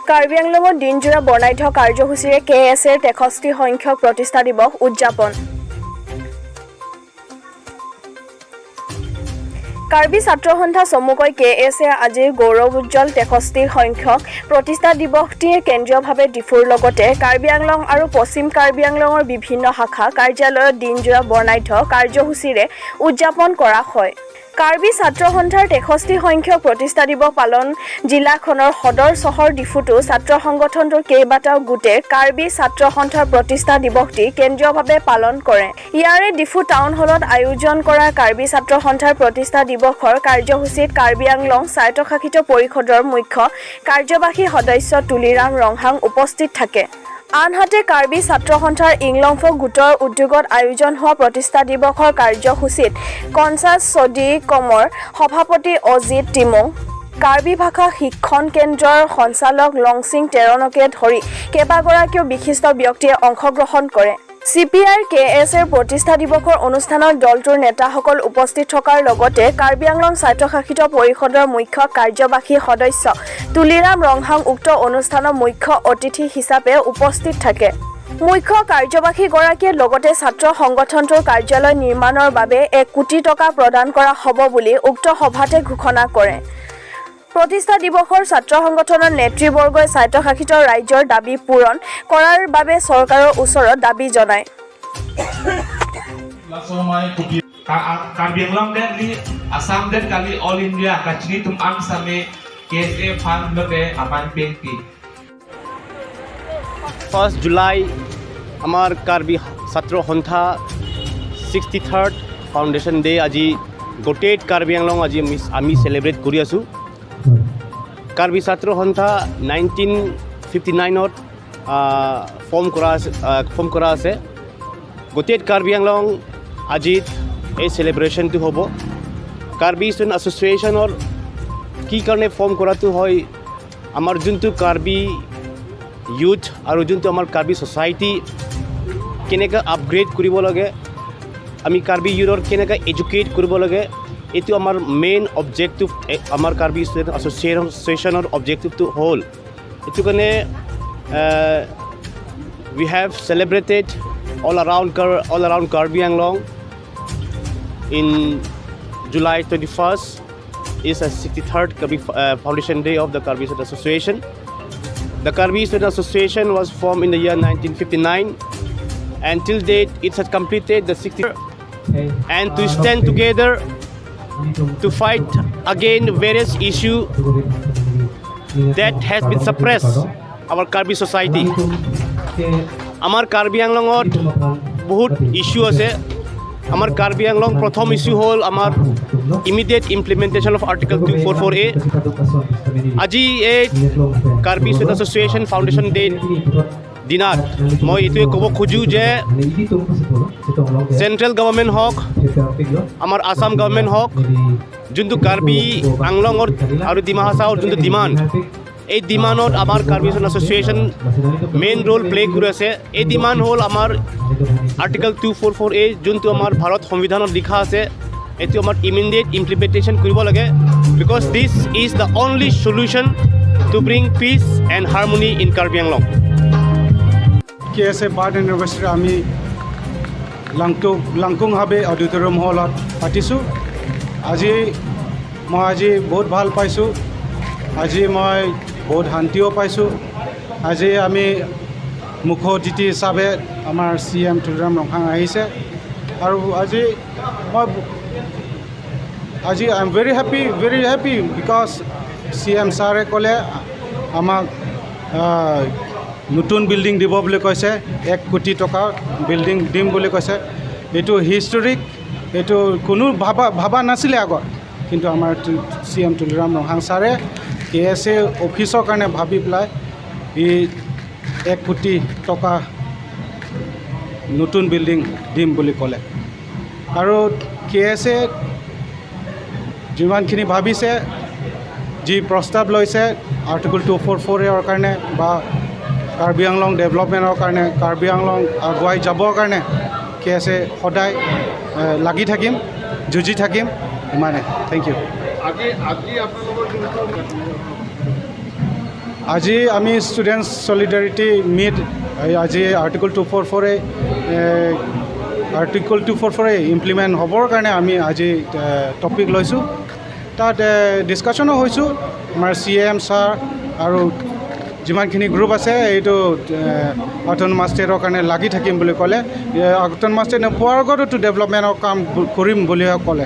কাৰ্বি আংলঙত দিনজোৰা বৰ্ণাঢ্য কাৰ্যসূচীৰে KSAৰ 63 সংখ্যক প্ৰতিষ্ঠা দিৱস উদযাপন। কাৰ্বি ছাত্ৰ সন্থা চমুকৈ KSA আজিৰ গৌৰৱোজ্জ্বল 63 সংখ্যক প্ৰতিষ্ঠা দিৱসটিৰ কেন্দ্ৰীয়ভাৱে ডিফুৰ লগতে কাৰ্বি আংলং আৰু পশ্চিম কাৰ্বি আংলঙৰ বিভিন্ন শাখা কাৰ্যালয়ত দিনজোৰা বৰ্ণাঢ্য কাৰ্যসূচীৰে উদযাপন কৰা হয়। কাৰ্বি ছাত্ৰ সন্থাৰ 63 সংখ্যক প্ৰতিষ্ঠা দিৱস পালন জিলাখনৰ সদৰ চহৰ ডিফুটো ছাত্ৰ সংগঠনটোৰ কেইবাটাও গোটে কাৰ্বি ছাত্ৰ সন্থাৰ প্ৰতিষ্ঠা দিৱসটি কেন্দ্ৰীয়ভাৱে পালন কৰে। ইয়াৰে ডিফু টাউন হলত আয়োজন কৰা কাৰ্বি ছাত্ৰ সন্থাৰ প্ৰতিষ্ঠা দিৱসৰ কাৰ্যসূচীত কাৰ্বি আংলং স্বায়ত্তশাসিত পৰিষদৰ মুখ্য কাৰ্যবাহী সদস্য তুলিৰাম ৰংহাং উপস্থিত থাকে। আনহাতে কাৰ্বি ছাত্ৰ সন্থাৰ ইংলংফক গোটৰ উদ্যোগত আয়োজন হোৱা প্ৰতিষ্ঠা দিৱসৰ কাৰ্যসূচীত কনচাছ চডি কমৰ সভাপতি অজিত টিমং, কাৰ্বি ভাষা শিক্ষণ কেন্দ্ৰৰ সঞ্চালক লংচিং তেৰণকে ধৰি কেইবাগৰাকীও বিশিষ্ট ব্যক্তিয়ে অংশগ্ৰহণ কৰে। CPIৰ KSAৰ প্ৰতিষ্ঠা দিৱসৰ অনুষ্ঠানত দলটোৰ নেতাসকল উপস্থিত থকাৰ লগতে কাৰ্বি আংলং স্বায়ত্তশাসিত পৰিষদৰ মুখ্য কাৰ্যবাহী সদস্য তুলিৰাম ৰংহাং উক্ত অনুষ্ঠানৰ মুখ্য অতিথি হিচাপে উপস্থিত থাকে। মুখ্য কাৰ্যবাহীগৰাকীয়ে লগতে ছাত্ৰ সংগঠনটোৰ কাৰ্যালয় নিৰ্মাণৰ বাবে 1 কোটি টকা প্ৰদান কৰা হ'ব বুলি উক্ত সভাতে ঘোষণা কৰে। প্ৰতিষ্ঠা দিৱসৰ ছাত্ৰ সংগঠনৰ নেতৃবৰ্গই স্বায়ত্তশাসিত ৰাজ্যৰ দাবী পূৰণ কৰাৰ বাবে চৰকাৰৰ ওচৰত দাবী জনায়। Karbi Anglong Network, Assam dan kali All India kacini tum Assamese KSA fan loke aphan penti. 1 July আমাৰ কাৰ্বি ছাত্ৰ সন্থা 63rd ফাউণ্ডেশ্যন ডে আজি গোটেই কাৰ্বি আংলং আজি আমি চেলিব্ৰেট কৰি আছোঁ। কাৰ্বি ছাত্ৰ সন্থা 1959ত ফৰ্ম কৰা আছে। গোটেই কাৰ্বি আংলং আজি এই চেলিব্ৰেশ্যনটো হ'ব। কাৰ্বি ষ্টুডেণ্ট এছ'চিয়েশ্যনৰ কি কাৰণে ফৰ্ম কৰাটো হয়, আমাৰ যোনটো কাৰ্বি ইউথ আৰু যোনটো আমাৰ কাৰ্বি ছ'চাইটি কেনেকৈ আপগ্ৰেড কৰিব লাগে, আমি কাৰ্বি ইউথৰ কেনেকৈ এডুকেট কৰিব লাগে, এইটো আমাৰ মেইন অবজেক্টিভ। আমাৰ কাৰ্বি ষ্টুডেণ্ট এছ'চিয়েশ্যনৰ অবজেক্টিভটো হ'ল এইটো কাৰণে we have celebrated all around Karbi Anglong in July 21st is a 63rd Karbi Foundation Day of the Karbi Student Association. The Karbi Student Association was formed in the year 1959. Until date, it has completed the 60th and to stand together to fight against various issues that has been suppressed our Karbi society. Our Karbi Anglongত বহুত issue আছে। আমাৰ কাৰ্বি আংলং প্ৰথম issue হ'ল আমাৰ immediate implementation of article 244A। আজি এই Karbi student association foundation day দিনাত মই এইটোৱে ক'ব খোজোঁ যে চেণ্ট্ৰেল গভৰ্ণমেণ্ট হওক, আমাৰ আসাম গভৰ্ণমেণ্ট হওক, যোনটো কাৰ্বি আংলঙৰ আৰু ডিমা হাছাওৰ যোনটো ডিমাণ্ড, এই ডিমাণ্ডত আমাৰ Karbi student association main role play কৰি আছে। এই ডিমাণ্ড হ'ল আমাৰ আৰ্টিকল 244A, যোনটো আমাৰ ভাৰত সংবিধানত লিখা আছে, এইটো আমাৰ ইমিডিয়েট ইমপ্লিমেণ্টেশ্যন কৰিব লাগে। Because this is the only solution to bring peace and harmony in Karbi Anglong. KSA বাৰ্ড ইউনিভাৰ্চিটি আমি লাংকুংভাৱে অডিটৰিয়াম হলত পাতিছোঁ। মই বহুত ভাল পাইছোঁ। আজি মই বহুত শান্তিও পাইছোঁ। আজি আমি মুখ্য অতিথি হিচাপে আমাৰ CM তুলিৰাম ৰংহাং আহিছে আৰু আজি I am very happy because CM ছাৰে ক'লে আমাক নতুন বিল্ডিং দিব বুলি কৈছে, 1 কোটি টকা বিল্ডিং দিম বুলি কৈছে। এইটো হিষ্টৰিক, এইটো কোনো ভাবা নাছিলে আগত, কিন্তু আমাৰ CM তুলিৰাম ৰংহাং ছাৰে KSA অফিচৰ কাৰণে ভাবি পেলাই 1 কোটি টকা নতুন বিল্ডিং দিম বুলি ক'লে। আৰু KSA যিমানখিনি ভাবিছে, যি প্ৰস্তাৱ লৈছে আৰ্টিকল 244A কাৰণে বা কাৰ্বি আংলং ডেভেলপমেণ্টৰ কাৰণে, কাৰ্বি আংলং আগুৱাই যাবৰ কাৰণে KSA সদায় লাগি থাকিম, যুঁজি থাকিম, ইমানে। Thank you. আজি আমি ষ্টুডেণ্টছ ছলিডাৰিটি মিট আজি আৰ্টিকল 244 ইমপ্লিমেণ্ট হ'বৰ কাৰণে আমি আজি টপিক লৈছোঁ তাত ডিছকাশ্যনো হৈছোঁ আমাৰ CM ছাৰ আৰু যিমানখিনি গ্ৰুপ আছে এইটো অট'নমাছ ষ্টেটৰ কাৰণে লাগি থাকিম বুলি ক'লে অট'নমাছ ষ্টেট নোপোৱাৰ আগতো ডেভেলপমেণ্টৰ কাম কৰিম বুলিও ক'লে